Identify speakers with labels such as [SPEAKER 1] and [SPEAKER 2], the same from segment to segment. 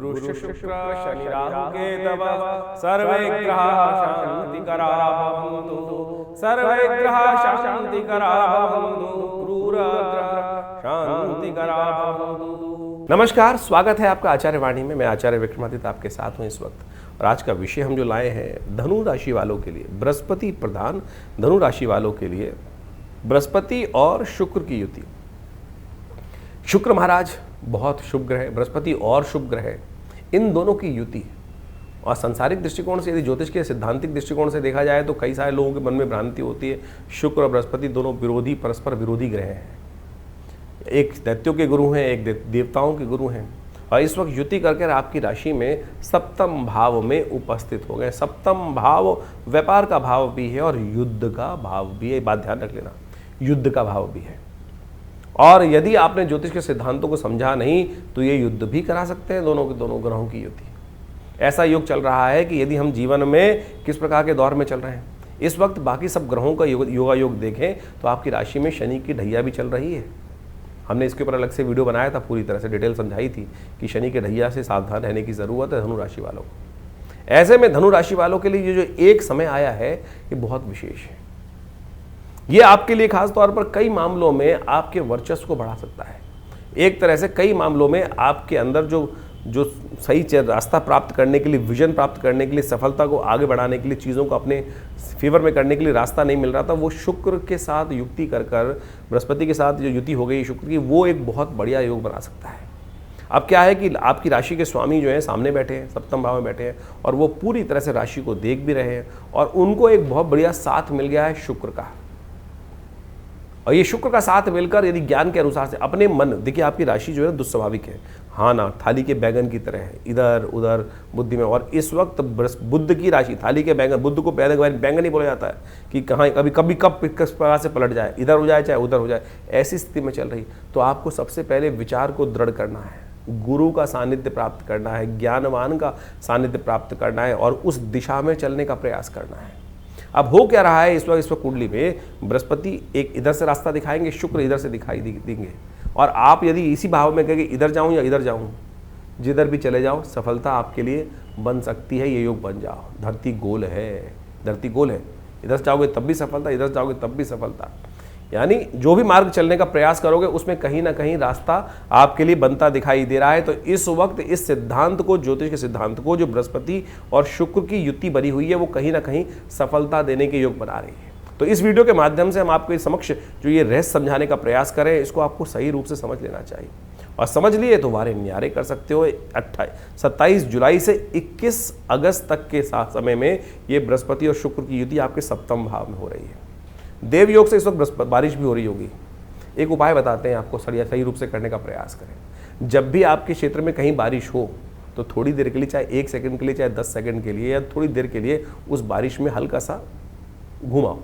[SPEAKER 1] गुरु शुक्र शनि राहु केतव सर्वे ग्रहा शांतिकरा भवन्तु सर्वे ग्रहा शांतिकरा भवन्तु क्रूर ग्रह शांतिकरा भवन्तु। नमस्कार, स्वागत है आपका आचार्य वाणी में। मैं आचार्य विक्रमादित्य आपके साथ हूँ इस वक्त। और आज का विषय हम जो लाए हैं धनु राशि वालों के लिए, बृहस्पति प्रधान धनु राशि वालों के लिए बृहस्पति और शुक्र की युति। शुक्र महाराज बहुत शुभ ग्रह, बृहस्पति और शुभ ग्रह, इन दोनों की युति। और सांसारिक दृष्टिकोण से, यदि ज्योतिष के सिद्धांतिक दृष्टिकोण से देखा जाए तो कई सारे लोगों के मन में भ्रांति होती है शुक्र और बृहस्पति दोनों विरोधी, परस्पर विरोधी ग्रह हैं। एक दैत्यों के गुरु हैं, एक देवताओं के गुरु हैं। और इस वक्त युति करके आपकी राशि में सप्तम भाव में उपस्थित हो गए। सप्तम भाव व्यापार का भाव भी है और युद्ध का भाव भी है, बात ध्यान रख लेना, युद्ध का भाव भी है। और यदि आपने ज्योतिष के सिद्धांतों को समझा नहीं तो ये युद्ध भी करा सकते हैं दोनों के दोनों ग्रहों की युति। ऐसा योग चल रहा है कि यदि हम जीवन में किस प्रकार के दौर में चल रहे हैं इस वक्त, बाकी सब ग्रहों का योगा योग देखें तो आपकी राशि में शनि की ढैया भी चल रही है। हमने इसके ऊपर अलग से वीडियो बनाया था, पूरी तरह से डिटेल समझाई थी कि शनि के ढैया से सावधान रहने की ज़रूरत है धनु राशि वालों को। ऐसे में धनु राशि वालों के लिए ये जो एक समय आया है ये बहुत विशेष है। ये आपके लिए खास तौर पर कई मामलों में आपके वर्चस्व को बढ़ा सकता है। एक तरह से कई मामलों में आपके अंदर जो सही रास्ता प्राप्त करने के लिए, विजन प्राप्त करने के लिए, सफलता को आगे बढ़ाने के लिए, चीज़ों को अपने फेवर में करने के लिए रास्ता नहीं मिल रहा था, वो शुक्र के साथ युक्ति कर बृहस्पति के साथ जो युति हो गई शुक्र की, वो एक बहुत बढ़िया योग बना सकता है। अब क्या है कि आपकी राशि के स्वामी जो हैं सामने बैठे हैं, सप्तम भाव में बैठे हैं और वो पूरी तरह से राशि को देख भी रहे हैं और उनको एक बहुत बढ़िया साथ मिल गया है शुक्र का। और ये शुक्र का साथ मिलकर यदि ज्ञान के अनुसार से अपने मन, देखिए आपकी राशि जो है दुस्वाभाविक है, हाँ ना, थाली के बैंगन की तरह है, इधर उधर बुद्धि में। और इस वक्त बुद्ध की राशि थाली के बैंगन, बुद्ध को बैंगन ही बोला जाता है कि कहाँ कभी कब किस प्रकार से पलट जाए, इधर हो जाए चाहे उधर हो जाए, ऐसी स्थिति में चल रही। तो आपको सबसे पहले विचार को दृढ़ करना है, गुरु का सानिध्य प्राप्त करना है, ज्ञानवान का सानिध्य प्राप्त करना है और उस दिशा में चलने का प्रयास करना है। अब हो क्या रहा है इस वक्त कुंडली में, बृहस्पति एक इधर से रास्ता दिखाएंगे, शुक्र इधर से दिखाई देंगे। और आप यदि इसी भाव में कहेंगे इधर जाऊं या इधर जाऊं, जिधर भी चले जाओ सफलता आपके लिए बन सकती है। ये योग बन जाओ। धरती गोल है, धरती गोल है, इधर जाओगे तब भी सफलता, इधर जाओगे तब भी सफलता। यानी जो भी मार्ग चलने का प्रयास करोगे उसमें कहीं ना कहीं रास्ता आपके लिए बनता दिखाई दे रहा है। तो इस वक्त इस सिद्धांत को, ज्योतिष के सिद्धांत को, जो बृहस्पति और शुक्र की युति बनी हुई है, वो कहीं ना कहीं सफलता देने के योग बना रही है। तो इस वीडियो के माध्यम से हम आपके समक्ष जो ये रहस्य समझाने का प्रयास करें, इसको आपको सही रूप से समझ लेना चाहिए। और समझ लिए तो वारे न्यारे कर सकते हो। 27 जुलाई से 21 अगस्त तक के समय में ये बृहस्पति और शुक्र की युति आपके सप्तम भाव में हो रही है। देव योग से इस वक्त बारिश भी हो रही होगी। एक उपाय बताते हैं आपको, सही रूप से करने का प्रयास करें। जब भी आपके क्षेत्र में कहीं बारिश हो तो थोड़ी देर के लिए, चाहे 1 सेकंड के लिए, चाहे 10 सेकंड के लिए, या थोड़ी देर के लिए उस बारिश में हल्का सा घुमाओ।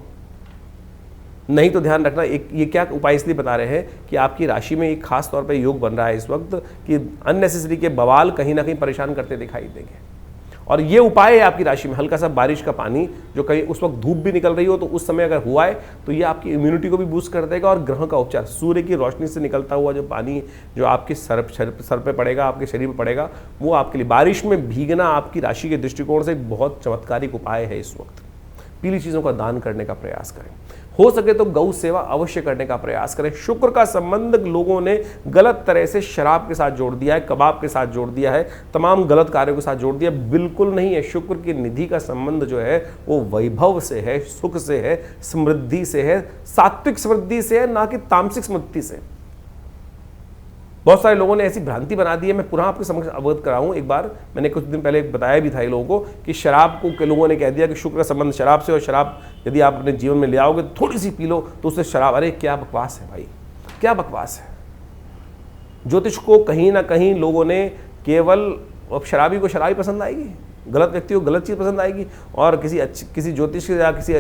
[SPEAKER 1] नहीं तो ध्यान रखना, ये क्या उपाय इसलिए बता रहे हैं कि आपकी राशि में एक खास तौर पर योग बन रहा है इस वक्त कि अननेसेसरी के बवाल कहीं ना कहीं परेशान करते दिखाई देंगे। और ये उपाय है आपकी राशि में हल्का सा बारिश का पानी, जो कहीं उस वक्त धूप भी निकल रही हो तो उस समय अगर हुआ है तो ये आपकी इम्यूनिटी को भी बूस्ट कर देगा। और ग्रह का उपचार, सूर्य की रोशनी से निकलता हुआ जो पानी जो आपके सर पे पड़ेगा, आपके शरीर पे पड़ेगा, वो आपके लिए, बारिश में भीगना आपकी राशि के दृष्टिकोण से एक बहुत चमत्कारिक उपाय है। इस वक्त पीली चीज़ों का दान करने का प्रयास करें, हो सके तो गौ सेवा अवश्य करने का प्रयास करें। शुक्र का संबंध लोगों ने गलत तरह से शराब के साथ जोड़ दिया है, कबाब के साथ जोड़ दिया है, तमाम गलत कार्यों के साथ जोड़ दिया। बिल्कुल नहीं है। शुक्र की निधि का संबंध जो है वो वैभव से है, सुख से है, समृद्धि से है, सात्विक समृद्धि से है, ना कि तामसिक समृद्धि से। बहुत सारे लोगों ने ऐसी भ्रांति बना दी है। मैं पुनः आपके समक्ष अवगत कराऊं। एक बार मैंने कुछ दिन पहले बताया भी था ये लोगों को कि शराब को के लोगों ने कह दिया कि शुक्र का संबंध शराब से, और शराब यदि आप अपने जीवन में ले आओगे थोड़ी सी पी लो तो उससे शराब। अरे क्या बकवास है भाई, क्या बकवास है। ज्योतिष को कहीं ना कहीं लोगों ने केवल, अब शराबी को शराबी पसंद आएगी, गलत व्यक्ति को गलत चीज़ पसंद आएगी, और किसी ज्योतिष या किसी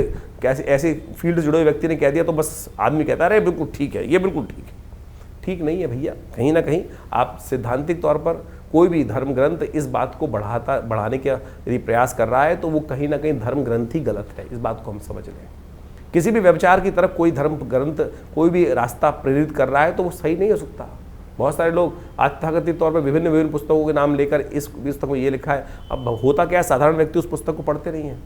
[SPEAKER 1] ऐसे फील्ड से जुड़े हुए व्यक्ति ने कह दिया तो बस आदमी कहता है अरे बिल्कुल ठीक है, ये बिल्कुल ठीक है। ठीक नहीं है भैया। कहीं ना कहीं आप सिद्धांतिक तौर पर कोई भी धर्म ग्रंथ इस बात को बढ़ाने का यदि प्रयास कर रहा है तो वो कहीं ना कहीं धर्म ग्रंथ ही गलत है। इस बात को हम समझ लें। किसी भी व्यभिचार की तरफ कोई धर्म ग्रंथ कोई भी रास्ता प्रेरित कर रहा है तो वो सही नहीं हो सकता। बहुत सारे लोग तथाकथित तौर पर विभिन्न विभिन्न पुस्तकों के नाम लेकर इस पुस्तक में ये लिखा है, अब होता क्या है, साधारण व्यक्ति उस पुस्तक को पढ़ते नहीं है।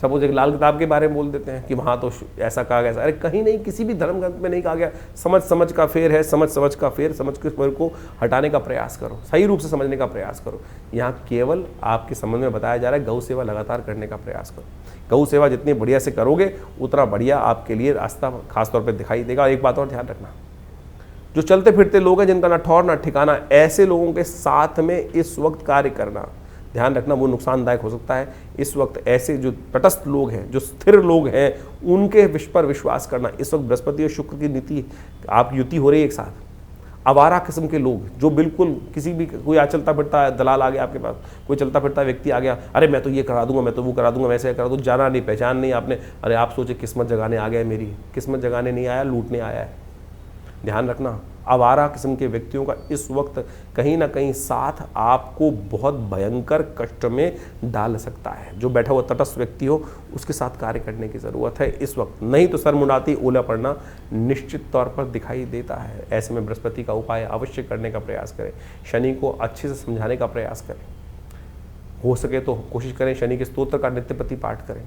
[SPEAKER 1] सपोज एक लाल किताब के बारे में बोल देते हैं कि वहाँ तो ऐसा कहा गया, अरे कहीं नहीं, किसी भी धर्म ग्रंथ में नहीं कहा गया। समझ का फेर है, समझ का फेर, समझ के फेर को हटाने का प्रयास करो, सही रूप से समझने का प्रयास करो। यहाँ केवल आपके संबंध में बताया जा रहा है गौ सेवा लगातार करने का प्रयास करो। गौ सेवा जितनी बढ़िया से करोगे उतना बढ़िया आपके लिए रास्ता खासतौर पर दिखाई देगा। एक बात और ध्यान रखना, जो चलते फिरते लोग हैं जिनका ना ठौर ना ठिकाना, ऐसे लोगों के साथ में इस वक्त कार्य करना, ध्यान रखना वो नुकसानदायक हो सकता है। इस वक्त ऐसे जो तटस्थ लोग हैं, जो स्थिर लोग हैं, उनके पर विश्वास करना। इस वक्त बृहस्पति और शुक्र की नीति आप युति हो रही है एक साथ। आवारा किस्म के लोग जो बिल्कुल किसी भी, कोई चलता फिरता दलाल आ गया आपके पास, कोई चलता फिरता व्यक्ति आ गया, अरे मैं तो ये करा दूंगा, मैं तो वो करा दूंगा, वैसे करा दूंगा, जाना नहीं, पहचान नहीं आपने, अरे आप सोचे किस्मत जगाने आ गया, मेरी किस्मत जगाने नहीं आया, लूटने आया है। ध्यान रखना, आवारा किस्म के व्यक्तियों का इस वक्त कहीं ना कहीं साथ आपको बहुत भयंकर कष्ट में डाल सकता है। जो बैठा हुआ तटस्थ व्यक्ति हो उसके साथ कार्य करने की ज़रूरत है इस वक्त, नहीं तो सर मुंडाती ओला पड़ना निश्चित तौर पर दिखाई देता है। ऐसे में बृहस्पति का उपाय अवश्य करने का प्रयास करें, शनि को अच्छे से समझाने का प्रयास करें, हो सके तो कोशिश करें शनि के स्तोत्र का नित्य प्रति पाठ करें,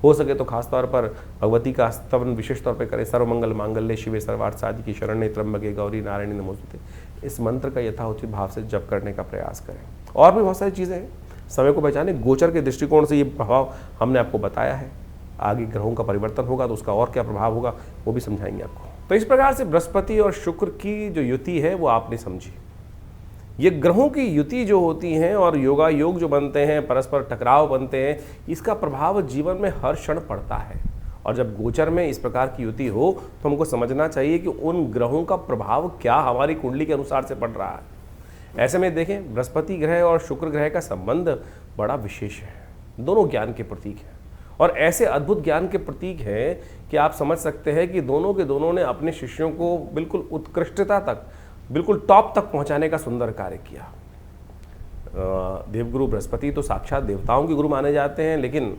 [SPEAKER 1] हो सके तो खासतौर पर भगवती का स्तवन विशेष तौर पर करें। सर्वमंगल मांगल्ये शिवे सर्वार्थ साधिके शरण्ये त्र्यंबके गौरी नारायणी नमोस्तुते। इस मंत्र का यथाउचित भाव से जप करने का प्रयास करें। और भी बहुत सारी चीज़ें हैं, समय को पहचाने, गोचर के दृष्टिकोण से ये प्रभाव हमने आपको बताया है। आगे ग्रहों का परिवर्तन होगा तो उसका और क्या प्रभाव होगा वो भी समझाएंगे आपको। तो इस प्रकार से बृहस्पति और शुक्र की जो युति है वो आपने समझी। ये ग्रहों की युति जो होती हैं और योगा योग जो बनते हैं, परस्पर टकराव बनते हैं, इसका प्रभाव जीवन में हर क्षण पड़ता है। और जब गोचर में इस प्रकार की युति हो तो हमको समझना चाहिए कि उन ग्रहों का प्रभाव क्या हमारी कुंडली के अनुसार से पड़ रहा है। ऐसे में देखें, बृहस्पति ग्रह और शुक्र ग्रह का संबंध बड़ा विशेष है। दोनों ज्ञान के प्रतीक हैं और ऐसे अद्भुत ज्ञान के प्रतीक हैं कि आप समझ सकते हैं कि दोनों के दोनों ने अपने शिष्यों को बिल्कुल उत्कृष्टता तक, बिल्कुल टॉप तक पहुंचाने का सुंदर कार्य किया। देवगुरु बृहस्पति तो साक्षात देवताओं के गुरु माने जाते हैं, लेकिन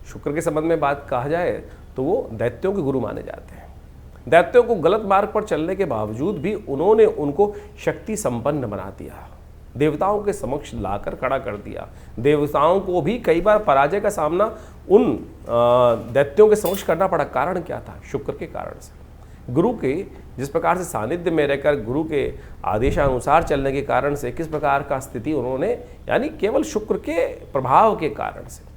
[SPEAKER 1] शुक्र के संबंध में बात कहा जाए तो वो दैत्यों के गुरु माने जाते हैं। दैत्यों को गलत मार्ग पर चलने के बावजूद भी उन्होंने उनको शक्ति संपन्न बना दिया, देवताओं के समक्ष लाकर खड़ा कर दिया। देवताओं को भी कई बार पराजय का सामना उन दैत्यों के समक्ष करना पड़ा। कारण क्या था? शुक्र के कारण से। गुरु के जिस प्रकार से सानिध्य में रहकर ग्रुरु के आदेशानुसार चलने के कारण से किस प्रकार का स्थिति उन्होंने, यानी केवल शुक्र के प्रभाव के कारण से।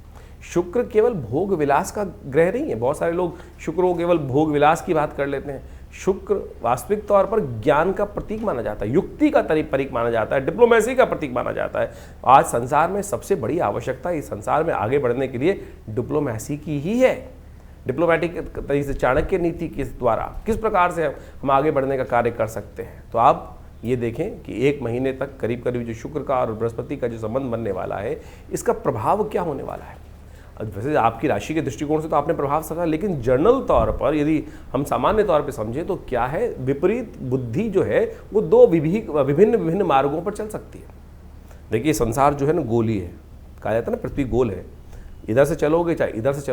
[SPEAKER 1] शुक्र केवल भोग विलास का ग्रह नहीं है। बहुत सारे लोग शुक्र को केवल भोग विलास की बात कर लेते हैं। शुक्र वास्तविक तौर पर ज्ञान का प्रतीक माना जाता है, युक्ति का प्रतीक माना जाता है, डिप्लोमेसी का प्रतीक माना जाता है। आज संसार में सबसे बड़ी आवश्यकता इस संसार में आगे बढ़ने के लिए डिप्लोमेसी की ही है। डिप्लोमेटिक तरीके से चाणक्य नीति के द्वारा किस प्रकार से हम आगे बढ़ने का कार्य कर सकते हैं। तो आप ये देखें कि 1 महीने तक करीब करीब जो शुक्र का और बृहस्पति का जो संबंध बनने वाला है, इसका प्रभाव क्या होने वाला है। वैसे आपकी राशि के दृष्टिकोण से तो आपने प्रभाव समझा, लेकिन जनरल तौर पर यदि हम सामान्य तौर पर समझें तो क्या है, विपरीत बुद्धि जो है वो 2 विभिन्न मार्गों पर चल सकती है। देखिए संसार जो है ना गोली है, कहा जाता है ना पृथ्वी गोल है, इधर से चलोगे चाहे इधर से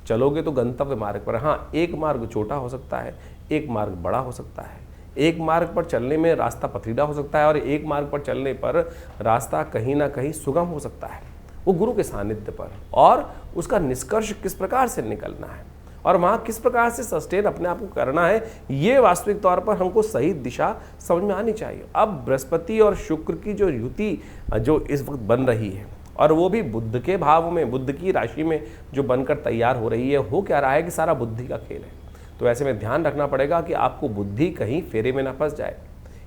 [SPEAKER 1] चलोगे तो गंतव्य मार्ग पर। हाँ, एक मार्ग छोटा हो सकता है, एक मार्ग बड़ा हो सकता है। एक मार्ग पर चलने में रास्ता पथरीला हो सकता है और एक मार्ग पर चलने पर रास्ता कहीं ना कहीं सुगम हो सकता है, वो गुरु के सानिध्य पर। और उसका निष्कर्ष किस प्रकार से निकलना है और वहाँ किस प्रकार से सस्टेन अपने आप को करना है, ये वास्तविक तौर पर हमको सही दिशा समझ में आनी चाहिए। अब बृहस्पति और शुक्र की जो युति जो इस वक्त बन रही है, और वो भी बुध के भाव में, बुध की राशि में जो बनकर तैयार हो रही है, हो क्या रहा है कि सारा बुद्धि का खेल है। तो ऐसे में ध्यान रखना पड़ेगा कि आपको बुद्धि कहीं फेरे में ना फंस जाए।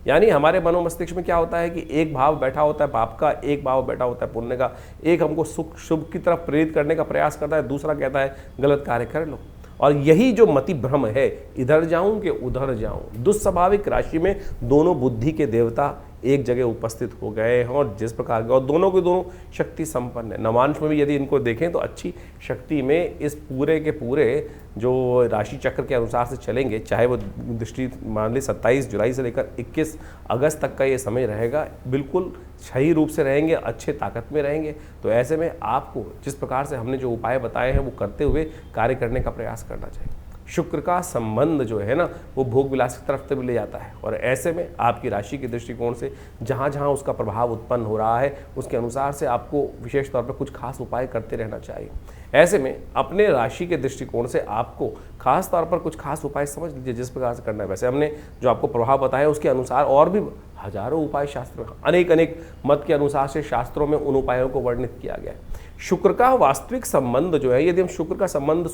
[SPEAKER 1] यानी हमारे मनोमस्तिष्क में क्या होता है कि एक भाव बैठा होता है पाप का, एक भाव बैठा होता है पुण्य का। एक हमको सुख शुभ की तरफ प्रेरित करने का प्रयास करता है, दूसरा कहता है गलत कार्य कर लो। और यही जो मति भ्रम है, इधर जाऊं कि उधर जाऊं, दुस्वाभाविक राशि में दोनों बुद्धि के देवता एक जगह उपस्थित हो गए हैं और जिस प्रकार के, और दोनों के दोनों शक्ति संपन्न है। नवांश में भी यदि इनको देखें तो अच्छी शक्ति में इस पूरे के पूरे जो राशि चक्र के अनुसार से चलेंगे, चाहे वो दृष्टि मान ली 27 जुलाई से लेकर 21 अगस्त तक का ये समय रहेगा, बिल्कुल सही रूप से रहेंगे, अच्छे ताकत में रहेंगे। तो ऐसे में आपको जिस प्रकार से हमने जो उपाय बताए हैं वो करते हुए कार्य करने का प्रयास करना चाहिए। शुक्र का संबंध जो है ना वो भोग विलास की तरफ भी ले जाता है। और ऐसे में आपकी राशि के दृष्टिकोण से जहाँ जहाँ उसका प्रभाव उत्पन्न हो रहा है उसके अनुसार से आपको विशेष तौर पर कुछ खास उपाय करते रहना चाहिए। ऐसे में अपने राशि के दृष्टिकोण से आपको खास तौर पर कुछ खास उपाय समझ लीजिए जिस प्रकार से करना है। वैसे हमने जो आपको प्रभाव बताया उसके अनुसार और भी हजारों उपाय शास्त्र अनेक मत के अनुसार से शास्त्रों में उन उपायों को वर्णित किया गया है। शुक्र का वास्तविक संबंध जो है, यदि हम शुक्र का संबंध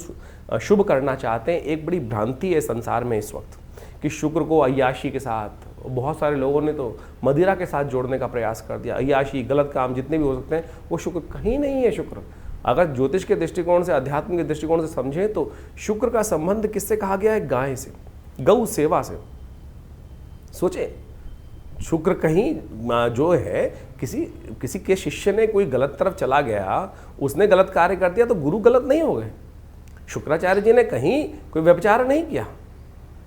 [SPEAKER 1] शुभ करना चाहते हैं, एक बड़ी भ्रांति है संसार में इस वक्त कि शुक्र को अय्याशी के साथ, बहुत सारे लोगों ने तो मदिरा के साथ जोड़ने का प्रयास कर दिया। अय्याशी, गलत काम जितने भी हो सकते हैं वो शुक्र कहीं नहीं है। शुक्र अगर ज्योतिष के दृष्टिकोण से, अध्यात्म के दृष्टिकोण से समझें तो शुक्र का संबंध किससे कहा गया है? गाय से, गौ सेवा से। सोचे, शुक्र कहीं जो है किसी के शिष्य ने कोई गलत तरफ चला गया, उसने गलत कार्य कर दिया तो गुरु गलत नहीं हो गए। शुक्राचार्य जी ने कहीं कोई व्यभिचार नहीं किया,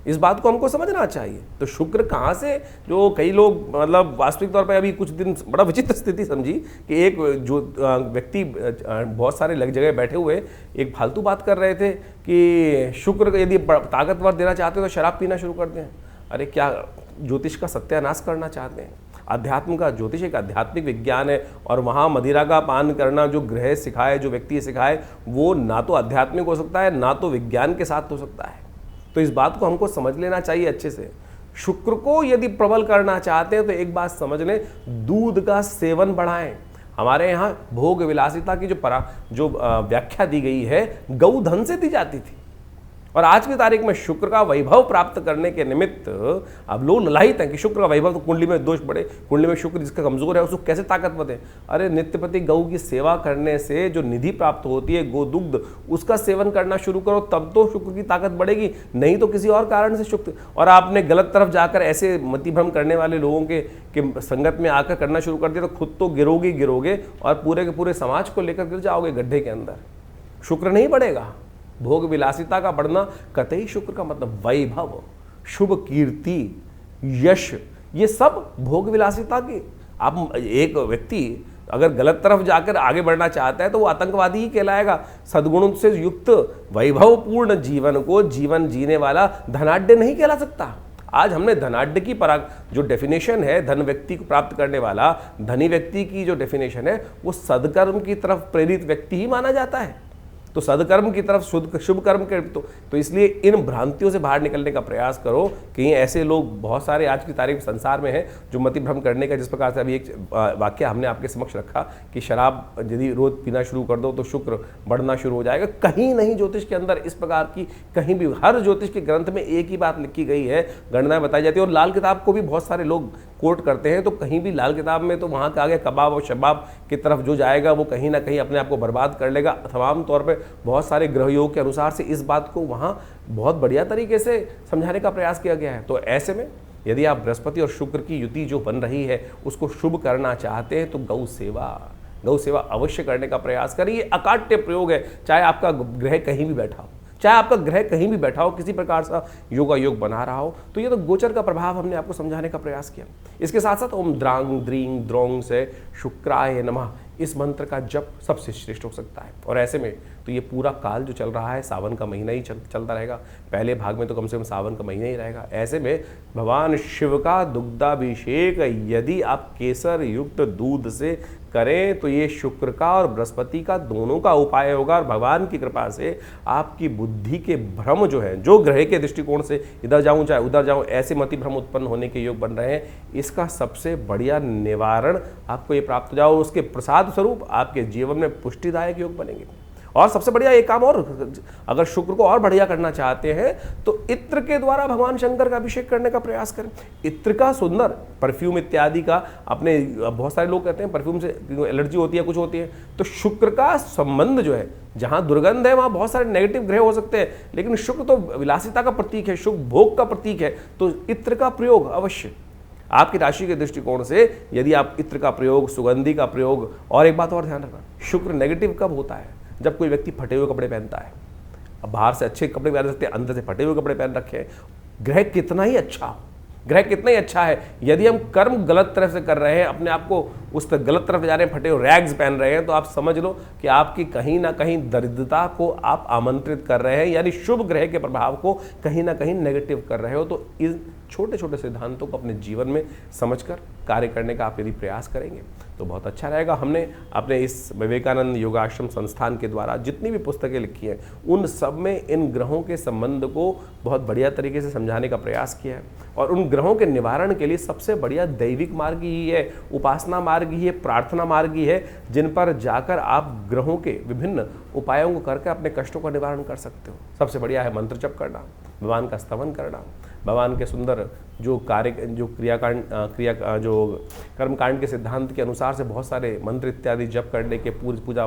[SPEAKER 1] इस बात को हमको समझना चाहिए। तो शुक्र कहाँ से, जो कई लोग मतलब वास्तविक तौर पर अभी कुछ दिन बड़ा विचित्र स्थिति समझी कि एक जो व्यक्ति बहुत सारे लग जगह बैठे हुए एक फालतू बात कर रहे थे कि शुक्र यदि ताकतवर देना चाहते हो तो शराब पीना शुरू कर दें। अरे क्या ज्योतिष का सत्यानाश करना चाहते हैं? अध्यात्म का, ज्योतिष एक आध्यात्मिक विज्ञान है और वहाँ मदिरा का पान करना जो ग्रह सिखाए, जो व्यक्ति सिखाए, वो ना तो आध्यात्मिक हो सकता है ना तो विज्ञान के साथ हो सकता है। तो इस बात को हमको समझ लेना चाहिए अच्छे से। शुक्र को यदि प्रबल करना चाहते हैं तो एक बात समझ लें, दूध का सेवन बढ़ाएं। हमारे यहाँ भोग विलासिता की जो व्याख्या दी गई है गौधन से दी जाती थी, और आज की तारीख में शुक्र का वैभव प्राप्त करने के निमित्त अब लोग ललायित हैं कि शुक्र का वैभव, तो कुंडली में दोष बढ़े, कुंडली में शुक्र जिसका कमजोर है उसको कैसे ताकतवर है। अरे नित्यप्रति गौ की सेवा करने से जो निधि प्राप्त होती है, गोदुग्ध, उसका सेवन करना शुरू करो, तब तो शुक्र की ताकत बढ़ेगी, नहीं तो किसी और कारण से शुक्र। और आपने गलत तरफ जाकर ऐसे मतिभ्रम करने वाले लोगों के संगत में आकर करना शुरू कर दिया तो खुद तो गिरोगे और पूरे के पूरे समाज को लेकर गिर जाओगे गड्ढे के अंदर। शुक्र नहीं बढ़ेगा। भोग विलासिता का बढ़ना कतई शुक्र का मतलब वैभव, शुभ कीर्ति, यश, ये सब भोग विलासिता की। आप एक व्यक्ति अगर गलत तरफ जाकर आगे बढ़ना चाहता है तो वो आतंकवादी ही कहलाएगा। सद्गुणों से युक्त वैभवपूर्ण जीवन को जीवन जीने वाला धनाढ्य नहीं कहला सकता। आज हमने धनाढ्य की जो डेफिनेशन है, धन व्यक्ति को प्राप्त करने वाला धनी व्यक्ति की जो डेफिनेशन है वो सदकर्म की तरफ प्रेरित व्यक्ति ही माना जाता है। तो सदकर्म की तरफ शुभ कर्म के तो इसलिए इन भ्रांतियों से बाहर निकलने का प्रयास करो। कहीं ऐसे लोग बहुत सारे आज की तारीख संसार में हैं जो मतिभ्रम करने का, जिस प्रकार से अभी एक वाक्य हमने आपके समक्ष रखा कि शराब यदि रोज पीना शुरू कर दो तो शुक्र बढ़ना शुरू हो जाएगा। कहीं नहीं ज्योतिष के अंदर इस प्रकार की, कहीं भी, हर ज्योतिष के ग्रंथ में एक ही बात लिखी गई है, गणनाएं बताई जाती है। और लाल किताब को भी बहुत सारे लोग कोट करते हैं, तो कहीं भी लाल किताब में तो वहाँ का आगे कबाब और शबाब की तरफ जो जाएगा वो कहीं ना कहीं अपने आप को बर्बाद कर लेगा। तमाम तौर पे बहुत सारे ग्रह योग के अनुसार से इस बात को वहाँ बहुत बढ़िया तरीके से समझाने का प्रयास किया गया है। तो ऐसे में यदि आप बृहस्पति और शुक्र की युति जो बन रही है उसको शुभ करना चाहते हैं तो गौ सेवा अवश्य करने का प्रयास करिए। ये अकाट्य प्रयोग है, चाहे आपका ग्रह कहीं भी बैठा हो, चाहे आपका ग्रह कहीं भी बैठा हो, किसी प्रकार से योगा योग बना रहा हो। तो ये तो गोचर का प्रभाव हमने आपको समझाने का प्रयास किया। इसके साथ साथ ओम द्रांग द्रींग द्रोंग से शुक्राय नमः, इस मंत्र का जप सबसे श्रेष्ठ हो सकता है। और ऐसे में तो ये पूरा काल जो चल रहा है सावन का महीना ही चलता रहेगा, पहले भाग में तो कम से कम सावन का महीना ही रहेगा। ऐसे में भगवान शिव का दुग्धाभिषेक यदि आप केसर युक्त दूध से करें तो ये शुक्र का और बृहस्पति का दोनों का उपाय होगा। और भगवान की कृपा से आपकी बुद्धि के भ्रम जो है, जो ग्रह के दृष्टिकोण से इधर जाऊं चाहे उधर जाऊं, ऐसे मति भ्रम उत्पन्न होने के योग बन रहे हैं, इसका सबसे बढ़िया निवारण आपको ये प्राप्त हो जाओ। उसके प्रसाद स्वरूप आपके जीवन में पुष्टिदायक योग बनेंगे। और सबसे बढ़िया एक काम और, अगर शुक्र को और बढ़िया करना चाहते हैं तो इत्र के द्वारा भगवान शंकर का अभिषेक करने का प्रयास करें। इत्र का सुंदर परफ्यूम इत्यादि का, अपने बहुत सारे लोग कहते हैं परफ्यूम से एलर्जी होती है, कुछ होती है, तो शुक्र का संबंध जो है, जहां दुर्गंध है वहां बहुत सारे नेगेटिव ग्रह हो सकते हैं, लेकिन शुक्र तो विलासिता का प्रतीक है, शुभ भोग का प्रतीक है। तो इत्र का प्रयोग अवश्य आपकी राशि के दृष्टिकोण से, यदि आप इत्र का प्रयोग, सुगंधी का प्रयोग, और एक बात और ध्यान रखना, शुक्र नेगेटिव कब होता है? जब कोई व्यक्ति फटे हुए कपड़े पहनता है। अब बाहर से अच्छे कपड़े पहन सकते हैं, अंदर से फटे हुए कपड़े पहन रखे हैं। ग्रह कितना ही अच्छा हो, ग्रह कितना ही अच्छा है, यदि हम कर्म गलत तरह से कर रहे हैं, अपने आप को उस तरफ गलत तरफ जा रहे हैं, फटे हुए रैग्स पहन रहे हैं, तो आप समझ लो कि आपकी कहीं ना कहीं दरिद्रता को आप आमंत्रित कर रहे हैं, यानी शुभ ग्रह के प्रभाव को कहीं ना कहीं नेगेटिव कर रहे हो। तो इन छोटे छोटे सिद्धांतों को अपने जीवन में समझकर कार्य करने का आप यदि प्रयास करेंगे तो बहुत अच्छा रहेगा। हमने अपने इस विवेकानंद योगाश्रम संस्थान के द्वारा जितनी भी पुस्तकें लिखी हैं उन सब में इन ग्रहों के संबंध को बहुत बढ़िया तरीके से समझाने का प्रयास किया है, और उन ग्रहों के निवारण के लिए सबसे बढ़िया दैविक मार्ग ही है, उपासना मार्ग ही है, प्रार्थना मार्ग ही है, जिन पर जाकर आप ग्रहों के विभिन्न उपायों को करके अपने कष्टों का निवारण कर सकते हो। सबसे बढ़िया है मंत्र जप करना, भगवान का स्तवन करना, भगवान के सुंदर जो कार्य जो जो कर्मकांड के सिद्धांत के अनुसार से बहुत सारे मंत्र इत्यादि जप करने के पूजा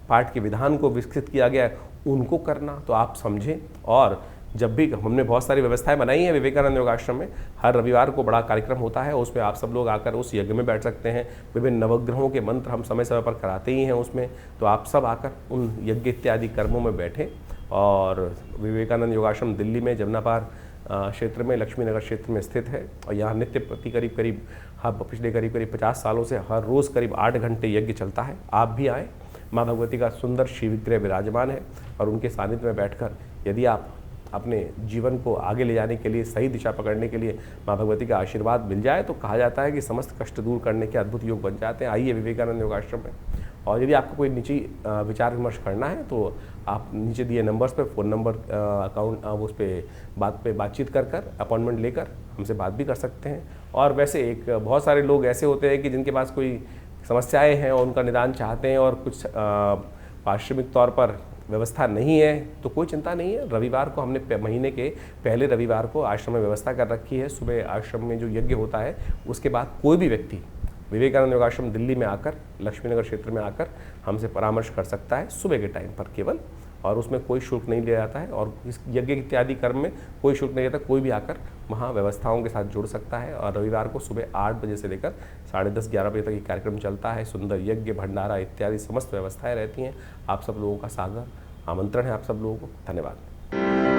[SPEAKER 1] पाठ के विधान को विकसित किया गया है, उनको करना। तो आप समझें, और जब भी हमने बहुत सारी व्यवस्थाएं बनाई हैं विवेकानंद योगाश्रम में, हर रविवार को बड़ा कार्यक्रम होता है, उसमें आप सब लोग आकर उस यज्ञ में बैठ सकते हैं। विभिन्न नवग्रहों के मंत्र हम समय समय पर कराते ही हैं उसमें, तो आप सब आकर उन यज्ञ इत्यादि कर्मों में बैठें। और विवेकानंद योगाश्रम दिल्ली में जमुना पार क्षेत्र में लक्ष्मी नगर क्षेत्र में स्थित है, और यहाँ नित्य प्रति करीब पिछले करीब 50 सालों से हर रोज़ करीब 8 घंटे यज्ञ चलता है। आप भी आएँ, माँ भगवती का सुंदर शिव विग्रह विराजमान है, और उनके सानिध्य में बैठकर यदि आप अपने जीवन को आगे ले जाने के लिए, सही दिशा पकड़ने के लिए माँ भगवती का आशीर्वाद मिल जाए तो कहा जाता है कि समस्त कष्ट दूर करने के अद्भुत योग बन जाते हैं। आइए विवेकानंद योगाश्रम में, और यदि आपको कोई निजी विचार विमर्श करना है तो आप नीचे दिए नंबर्स पे फ़ोन नंबर अकाउंट उस पर बातचीत कर अपॉइंटमेंट लेकर हमसे बात भी कर सकते हैं। और वैसे एक बहुत सारे लोग ऐसे होते हैं कि जिनके पास कोई समस्याएं हैं और उनका निदान चाहते हैं, और कुछ पारिश्रमिक तौर पर व्यवस्था नहीं है, तो कोई चिंता नहीं है। रविवार को हमने महीने के पहले रविवार को आश्रम में व्यवस्था कर रखी है। सुबह आश्रम में जो यज्ञ होता है उसके बाद कोई भी व्यक्ति विवेकानंद योगाश्रम दिल्ली में आकर, लक्ष्मीनगर क्षेत्र में आकर हमसे परामर्श कर सकता है सुबह के टाइम पर केवल, और उसमें कोई शुल्क नहीं लिया जाता है, और इस यज्ञ इत्यादि कर्म में कोई शुल्क नहीं रहता। कोई भी आकर वहाँ व्यवस्थाओं के साथ जुड़ सकता है। और रविवार को सुबह 8 बजे से लेकर 10:30-11 बजे तक ये कार्यक्रम चलता है। सुंदर यज्ञ, भंडारा इत्यादि समस्त व्यवस्थाएं रहती हैं। आप सब लोगों का सादर आमंत्रण है, आप सब लोगों को धन्यवाद।